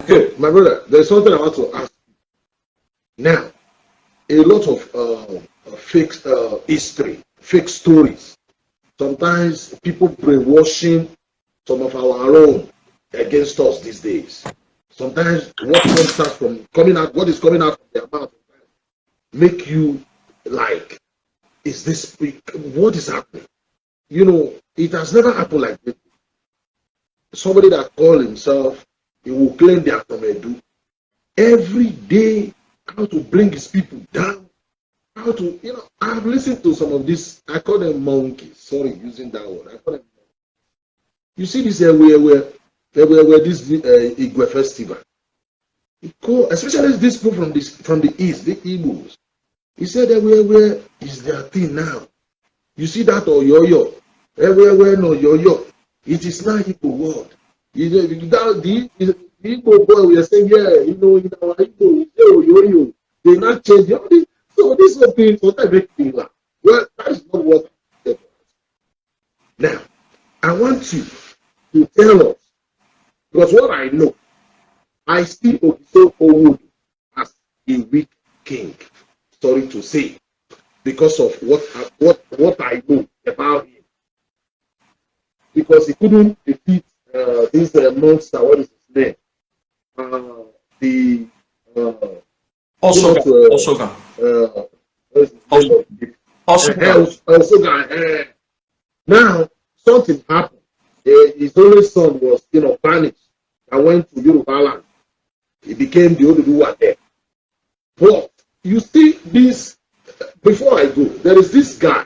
Okay, my brother, there's something I want to ask. Now, a lot of fake history, fake stories. Sometimes people brainwashing some of our own against us these days. Sometimes what is coming out from their mouth make you like, is this, what is happening? You know, it has never happened like this. Somebody that call himself, he will claim they are from Edu. Every day, how to bring his people down, how to, you know, I've listened to some of this, I call them monkeys, sorry, using that word, I call them monkeys. You see this where this Igue festival, especially this people from the east, the Igbo'S. He said where is their thing now? You see that or yo-yo? Everywhere no yo-yo. It is not Igbo word. You know, the Igbo boy we are saying, yeah, you know, in our Igbo, we say yo-yo. They not change. So this whole thing, sometimes make me laugh. Well, that is not what I said. Now, I want you to tell us, because what I know, I see Ogiso Owudu as a weak king. Sorry to say, because of what I know about him, because he couldn't defeat this monster. What is his name? Osoga. Now something happened. His only son was, you know, banished. I went to Yoruba land. He became the Oduduwa there. But you see this, before I go, there is this guy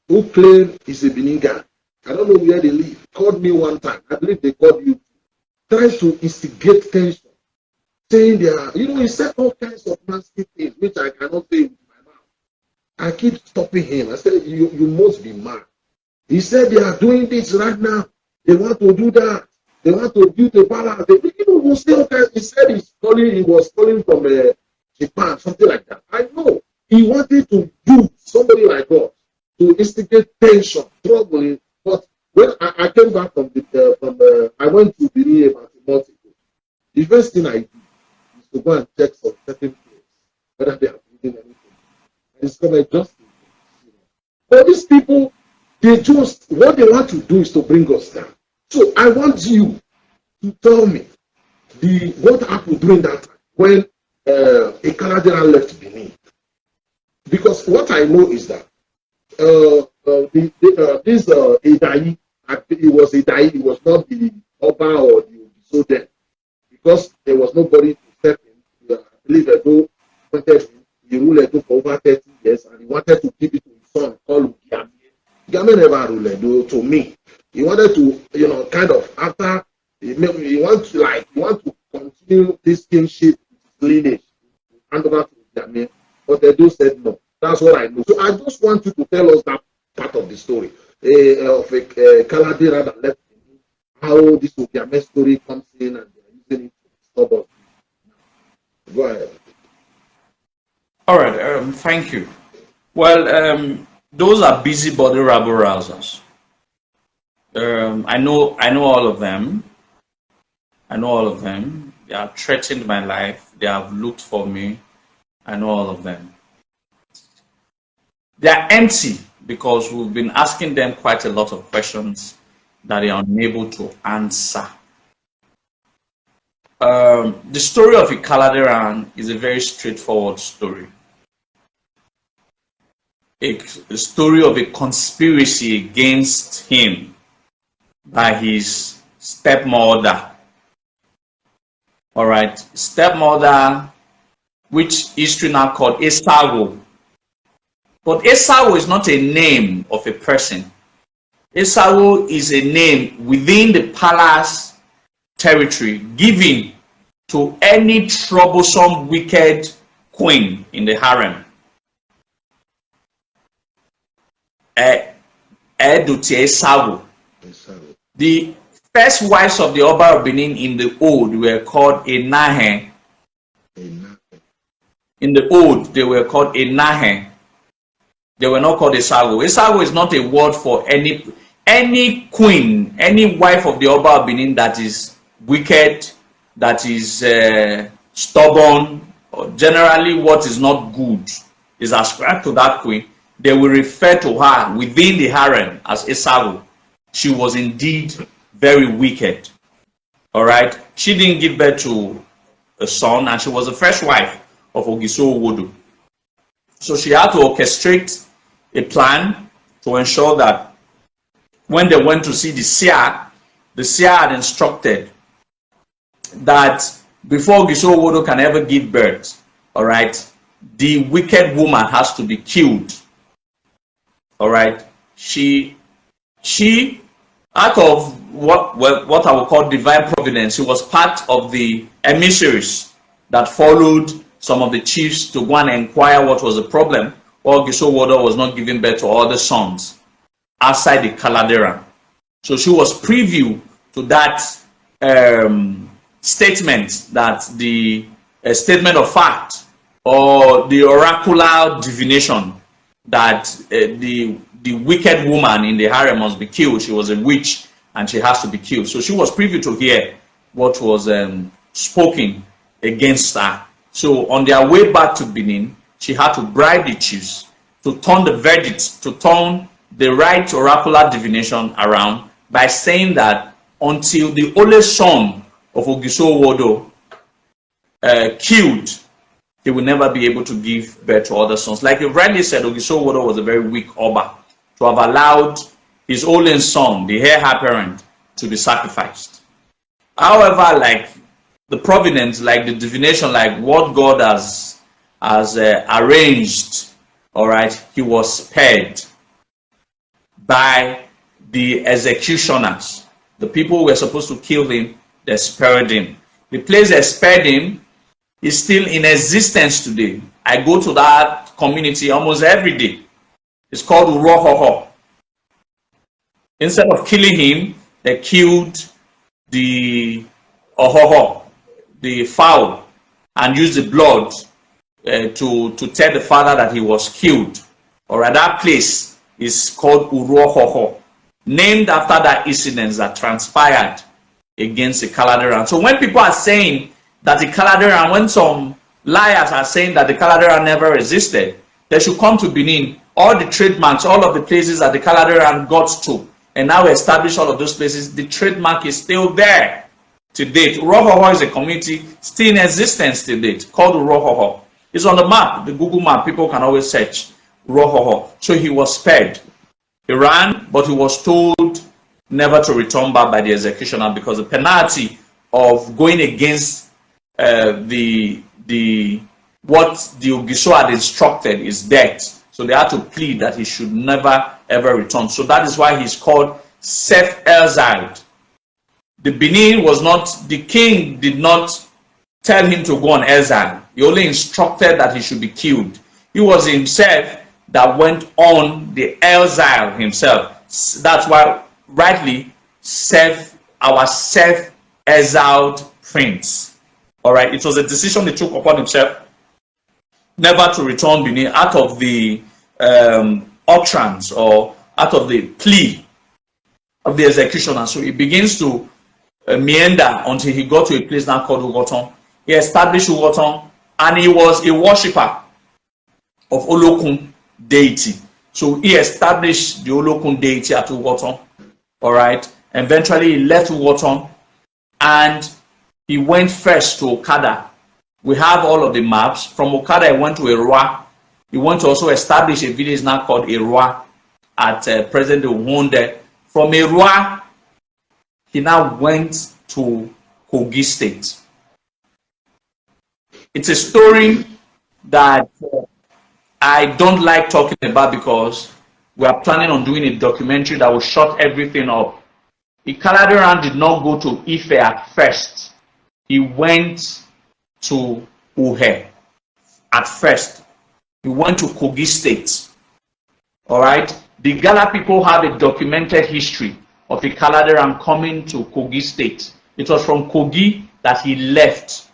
who claimed he's a Benin guy. I don't know where they live. Called me one time. I believe they called you. Tries to instigate tension. Saying they are, you know, he said all kinds of nasty things, which I cannot say with my mouth. I keep stopping him. I said, you must be mad. He said they are doing this right now. They want to do that. They want to build the palace. He said he was calling from Japan, something like that. I know he wanted to do somebody like us to instigate tension, troubling. But when I came back from I went to Benin about a month ago. The first thing I did is to go and check some certain place whether they are building anything. And it's come just. But these people, what they want to do is to bring us down. So I want you to tell me what happened during that time when Ekarladehan left Benin. Because what I know is that this Idai, it was Idai, it was not the Oba or the Ogiso then. Because there was nobody to step in. I believe Edo wanted him. He ruled Edo for over 30 years and he wanted to give it to his son called Ugiame. Ugiame never ruled Edo to me. He wanted to, you know, kind of after he want to continue this kingship lineage, hand over to Ugiame, but Edo said no. That's what I know. So I just want you to tell us that part of the story of Ekarladehan that left Benin, how this Ugiame story comes in and they are using it to disturb us. Go ahead. All right. Thank you. Well, those are busybody rabble rousers. I know all of them. I know all of them. They have threatened my life. They have looked for me. I know all of them. They are empty because we've been asking them quite a lot of questions that they are unable to answer. The story of Ekarladehan is a very straightforward story. A story of a conspiracy against him by his stepmother. All right, stepmother, which history now called Esawo. But Esawo is not a name of a person. Esawo is a name within the palace territory given to any troublesome, wicked queen in the harem. Esawo. The first wives of the Oba of Benin in the old were called Enahe. In the old, they were called Enahe. They were not called Esawo. Esawo is not a word for any queen, any wife of the Oba of Benin that is wicked that is stubborn, or generally what is not good is ascribed to that queen, they will refer to her within the harem as Esawu. She was indeed very wicked. All right. She didn't give birth to a son, and she was the first wife of Ogiso. So she had to orchestrate a plan to ensure that when they went to see the seer had instructed that before Ogiso can ever give birth, all right, the wicked woman has to be killed. All right. She out of what I would call divine providence, she was part of the emissaries that followed some of the chiefs to go and inquire what was the problem, or Ogiso was not giving birth to other sons outside the Ekarladehan. So she was preview to that statement, that the statement of fact or the oracular divination that the wicked woman in the harem must be killed. She was a witch and she has to be killed. So she was privy to hear what was spoken against her. So on their way back to Benin, she had to bribe the chiefs to turn the verdict, to turn the right oracular divination around by saying that until the only son of Ogiso killed, he will never be able to give birth to other sons. Like you rightly said, Ogiso was a very weak Oba to have allowed his only son, the heir apparent, to be sacrificed. However, like the providence, like the divination, like what God has arranged, all right, he was spared by the executioners. The people who were supposed to kill him, they spared him. The place they spared him is still in existence today. I go to that community almost every day. It's called Urohoho. Instead of killing him, they killed the Ohoho, the fowl, and used the blood to tell the father that he was killed. All right, that place is called Urohoho, named after that incident that transpired against the Ekarladehan. So when people are saying that the Ekarladehan, when some liars are saying that the Ekarladehan never existed, they should come to Benin. All the trademarks, all of the places that the Ekarladehan got to, and now establish all of those places, the trademark is still there to date. Urohoho is a community still in existence to date, called Urohoho. It's on the map, the Google map. People can always search Urohoho. So he was spared. He ran, but he was told never to return back by the executioner, because the penalty of going against what the Ogiso had instructed is death. So they had to plead that he should never ever return. So that is why he's called self-exiled. The Benin was not, the king did not tell him to go on exile. He only instructed that he should be killed. He was himself that went on the exile himself. That's why rightly our self-exiled prince. All right, it was a decision he took upon himself never to return Benin out of the utterance or out of the plea of the executioner. So he begins to meander until he got to a place now called Ugoton. He established Ugoton, and he was a worshipper of Olokun deity. So he established the Olokun deity at Ugoton. All right. Eventually he left Ugoton and he went first to Okada. We have all of the maps. From Okada he went to Erua. He went to also establish a village now called Erua at present Wonde. From Erua he now went to Kogi State. It's a story that I don't like talking about because we are planning on doing a documentary that will shut everything up. Ekarladehan did not go to Ife at first. He went to Uhe at first. He went to Kogi State. All right. The Gala people have a documented history of Ekarladehan coming to Kogi State. It was from Kogi that he left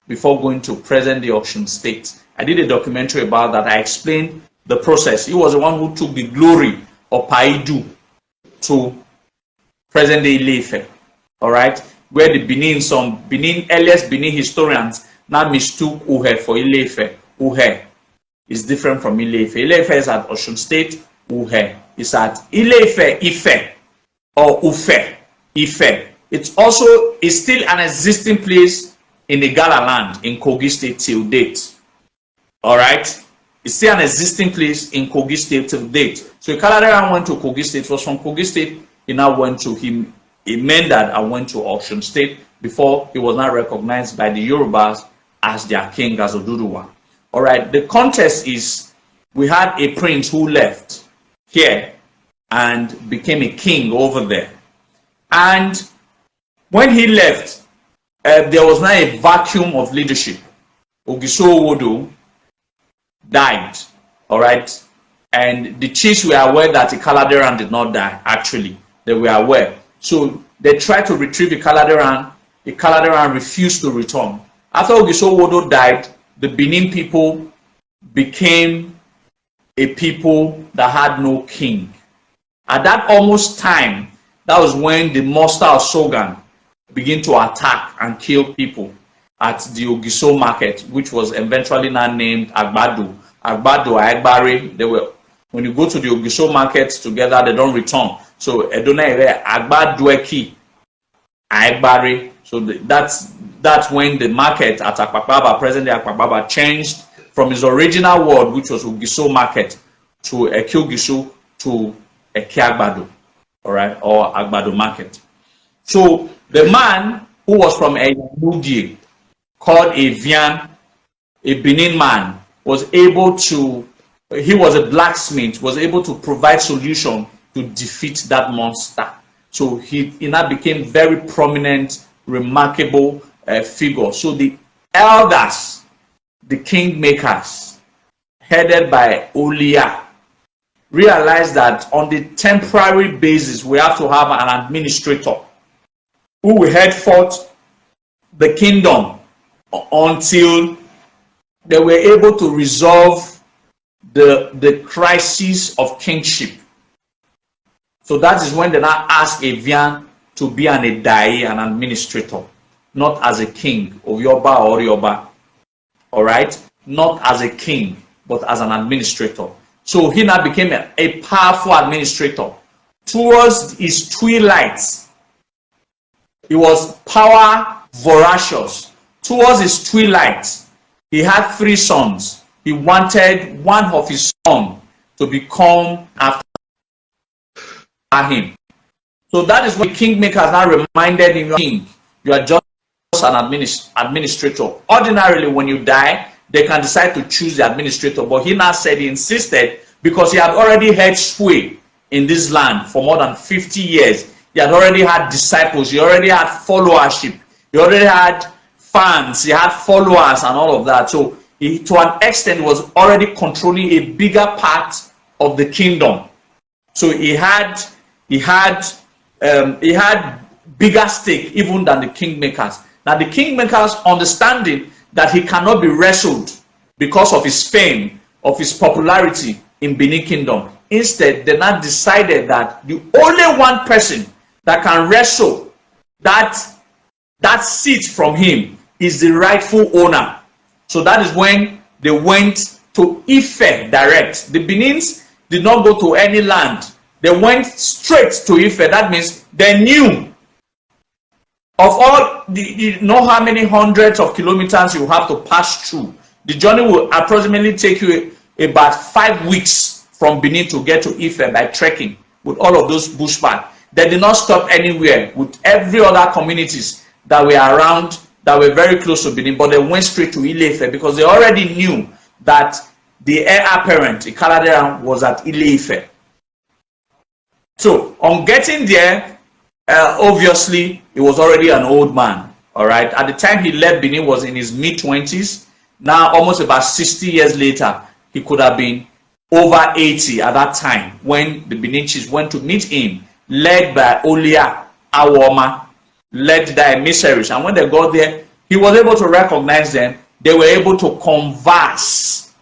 before going to present-day Osun State. I did a documentary about that. I explained the process. He was the one who took the glory of Paidu to present-day Ile-Ife. All right. where the Benin earliest Benin historians now mistook Uhe for Ile-Ife. Uhe is different from Ile-Ife. Ile-Ife is at Osun State. Uhe is at Ile-Ife, Ife, or Ufe, Ife. It's also is still an existing place in Ekarladehan in Kogi State till date. All right, it's still an existing place in Kogi State till date. So Ekarladehan went to Kogi State. It was from Kogi State he now went to him. He meant that I went to Osun State before he was not recognized by the Yorubas as their king, as Oduduwa. All right, the context is we had a prince who left here and became a king over there. And when he left, there was now a vacuum of leadership. Ogiso Owodo died, all right? And the chiefs were aware that Ekarladehan did not die, actually. They were aware. So they tried to retrieve Ekarladehan. Ekarladehan refused to return. After Ogiso Owodo died, the Benin people became a people that had no king. At that almost time, that was when the monster of Shogun began to attack and kill people at the Ogiso market, which was eventually now named Agbado. Agbado, Agbare, they were, when you go to the Ogiso markets together, they don't return. So Edona Agbadoeki, Agbare. So that's when the market at Akpakpaba, present day Akpakpaba, changed from its original word, which was Ogiso market, to Ekiogiso to Ekiagbado, all right, or Agbado market. So the man who was from Eyamugie, called Evian, a Benin man, was able to, he was a blacksmith, was able to provide solution to defeat that monster. So he now became very prominent, remarkable figure. So the elders, the kingmakers, headed by Olia, realized that on the temporary basis, we have to have an administrator who will head forth the kingdom until they were able to resolve the crisis of kingship. So that is when they now asked Evian to be an Edai, an administrator, not as a king of Yoba or Yoba. All right, not as a king, but as an administrator. So he now became a powerful administrator. Towards his twilight, he was power voracious. Towards his twilight, he had 3 sons. He wanted one of his sons to become after him. So that is what the kingmakers now reminded him, king, you are just an administrator. Ordinarily, when you die, they can decide to choose the administrator, but he now said, he insisted, because he had already held sway in this land for more than 50 years. He had already had disciples, he already had followership, he already had fans, he had followers and all of that. So he, to an extent, was already controlling a bigger part of the kingdom. So he had bigger stake even than the kingmakers. Now the kingmakers, understanding that he cannot be wrestled because of his fame, of his popularity in Benin Kingdom, instead they now decided that the only one person that can wrestle that seat from him is the rightful owner. So that is when they went to Ife direct. The Benins did not go to any land. They went straight to Ife. That means they knew of all you know how many hundreds of kilometers you have to pass through. The journey will approximately take you about 5 weeks from Benin to get to Ife by trekking with all of those bushpaths. They did not stop anywhere with every other communities that were around, that were very close to Benin, but they went straight to Ile-Ife because they already knew that the heir apparent, Ekarladehan, was at Ile-Ife. So on getting there, obviously he was already an old man. All right, at the time he left Benin was in his mid-20s. Now almost about 60 years later, he could have been over 80 at that time when the Benin chiefs went to meet him, led by Olia Awoma, led by emissaries. And when they got there, he was able to recognize them. They were able to converse.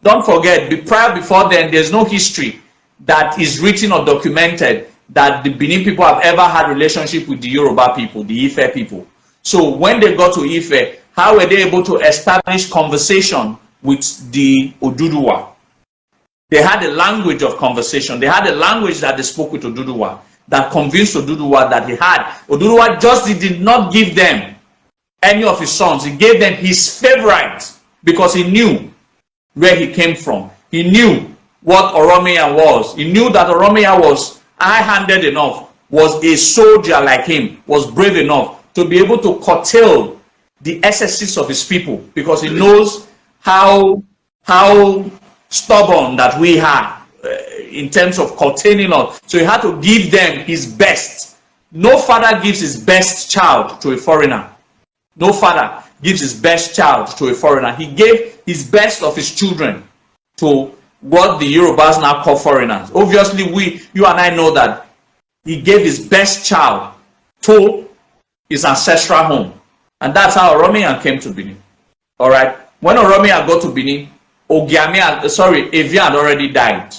Don't forget, before then, there's no history that is written or documented that the Benin people have ever had relationship with the Yoruba people, the Ife people. So when they got to Ife, how were they able to establish conversation with the Oduduwa? They had a language of conversation. They had a language that they spoke with Oduduwa that convinced Oduduwa that he had. Oduduwa just did not give them any of his sons. He gave them his favorite because he knew where he came from. He knew what Oromia was. He knew that Oromia was high-handed enough, was a soldier like him, was brave enough to be able to curtail the excesses of his people, because he knows how stubborn that we are in terms of containing us. So he had to give them his best. No father gives his best child to a foreigner. No father gives his best child to a foreigner. He gave his best of his children to what the Yorubas now call foreigners. Obviously, you and I know that he gave his best child to his ancestral home. And that's how Oromia came to Benin. All right. When Oromia got to Benin, Evian had already died.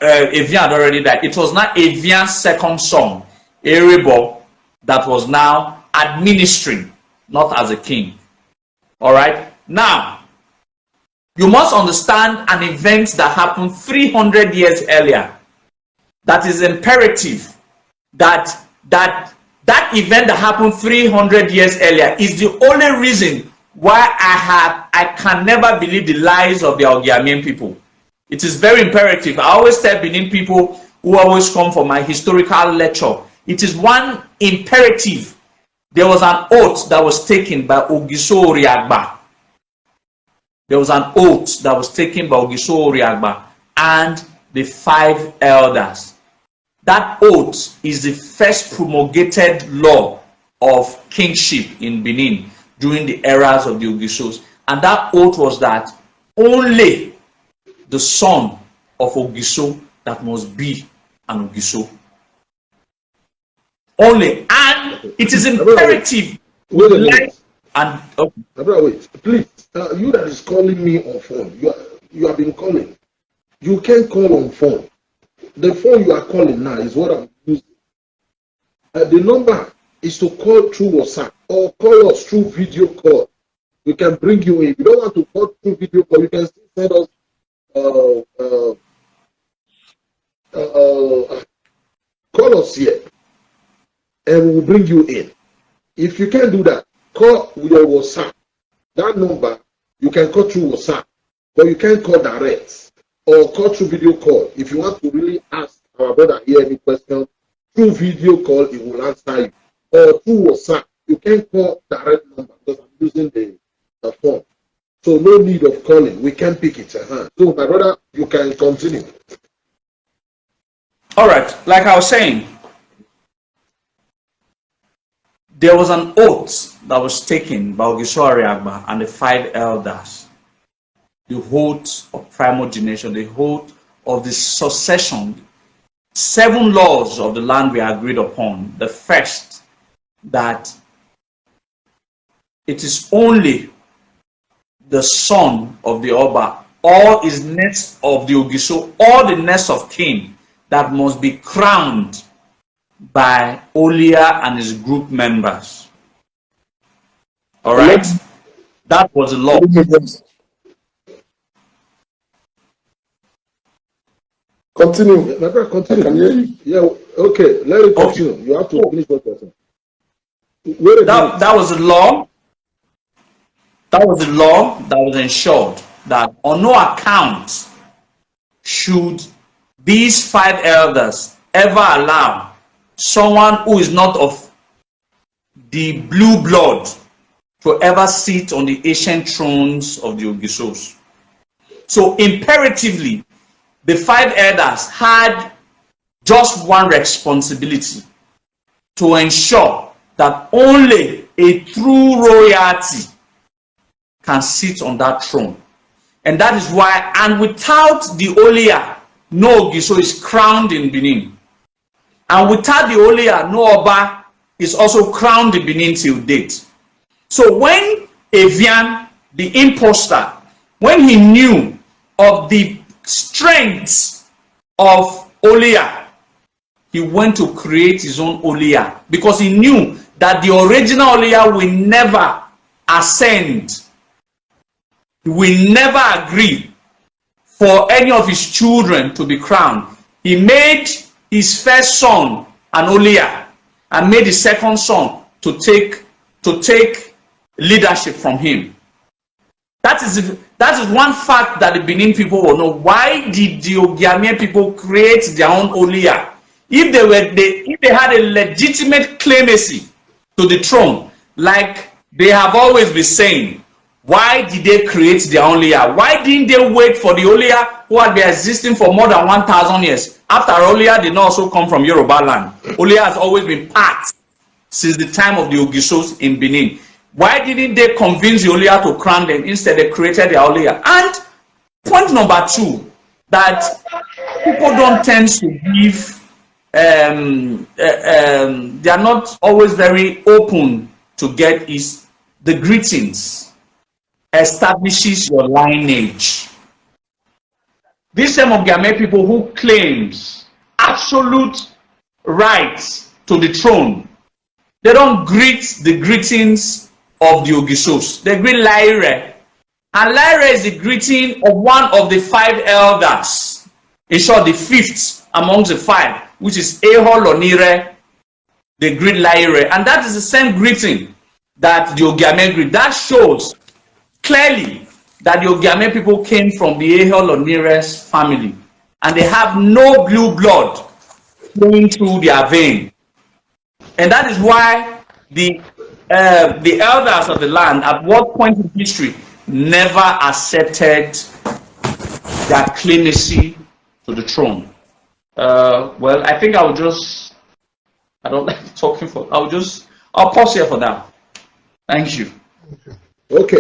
Evian had already died. It was not Evian's second son, Erebo, that was now administering, not as a king. All right. Now, you must understand an event that happened 300 years earlier. That is imperative. That event that happened 300 years earlier is the only reason why I can never believe the lies of the Ogiamian people. It is very imperative. I always tell Benin people who always come for my historical lecture, it is one imperative. There was an oath that was taken by Ogiso Oriagba. There was an oath that was taken by Ogiso Oriagba and the 5 elders. That oath is the first promulgated law of kingship in Benin during the eras of the Ogisos. And that oath was that only the son of Ogiso that must be an Ogiso. Only. And it is imperative. Wait a minute. And okay. Wait, please. You that is calling me on phone, you have been calling. You can't call on phone. The phone you are calling now is what I'm using. The number is to call through WhatsApp or call us through video call. We can bring you in. If you don't want to call through video call, you can still send us call us here and we will bring you in. If you can't do that, call with your WhatsApp. That number you can call through WhatsApp, but you can't call direct or call through video call. If you want to really ask our brother here any question through video call, he will answer you. Or through WhatsApp, you can call direct number because I'm using the phone. So no need of calling. We can pick it. So my brother, you can continue. All right. Like I was saying, there was an oath that was taken by Ogiso Oriagba and the 5 elders. The oath of primogeniture, the oath of the succession. 7 laws of the land we agreed upon. The first, that it is only the son of the Oba, or his next of the Ogiso, or the next of kin, that must be crowned by Olia and his group members. All right? That was the law. Continue. My brother, continue. Can you hear you? Yeah, okay. Let it continue. Okay. You have to finish what you're saying. That was the law. That was the law that was ensured that on no account should these 5 elders ever allow someone who is not of the blue blood to ever sit on the ancient thrones of the Ogisos. So imperatively, the 5 elders had just one responsibility: to ensure that only a true royalty can sit on that throne. And that is why, and without the Olia, no Ogiso is crowned in Benin. And without the Olia, no Oba is also crowned in Benin till date. So when Evian, the imposter, when he knew of the strength of Olia. He went to create his own Olia because he knew that the original Olia will never ascend. He will never agree for any of his children to be crowned. He made his first son an Olia and made his second son to take leadership from him. That is one fact that the Benin people will know. Why did the Ogiame people create their own Olia? If they had a legitimate claimacy to the throne, like they have always been saying, why did they create their own Olia? Why didn't they wait for the Olia who had been existing for more than 1,000 years? After Olia did not also come from Yoruba land. Olia has always been part since the time of the Igbo'S in Benin. Why didn't they convince the Olia to crown them? Instead, they created their Olia. And point number two, that people don't tend to give, they are not always very open to get, is the greetings establishes your lineage. This same Ogiame people who claims absolute rights to the throne, they don't greet the greetings of the Igbo'S. They greet Laire. And Laire is the greeting of one of the 5 elders. In short, the 5th amongst the 5, which is Ekarladehan. They greet Laire. And that is the same greeting that the Ogiame greet. That shows clearly that the Ogiame people came from the Ekarladehan's family. And they have no blue blood flowing through their vein. And that is why the elders of the land, at what point in history, never accepted their claimacy to the throne. Well, I think I don't like talking I'll pause here for now. Thank you. Okay.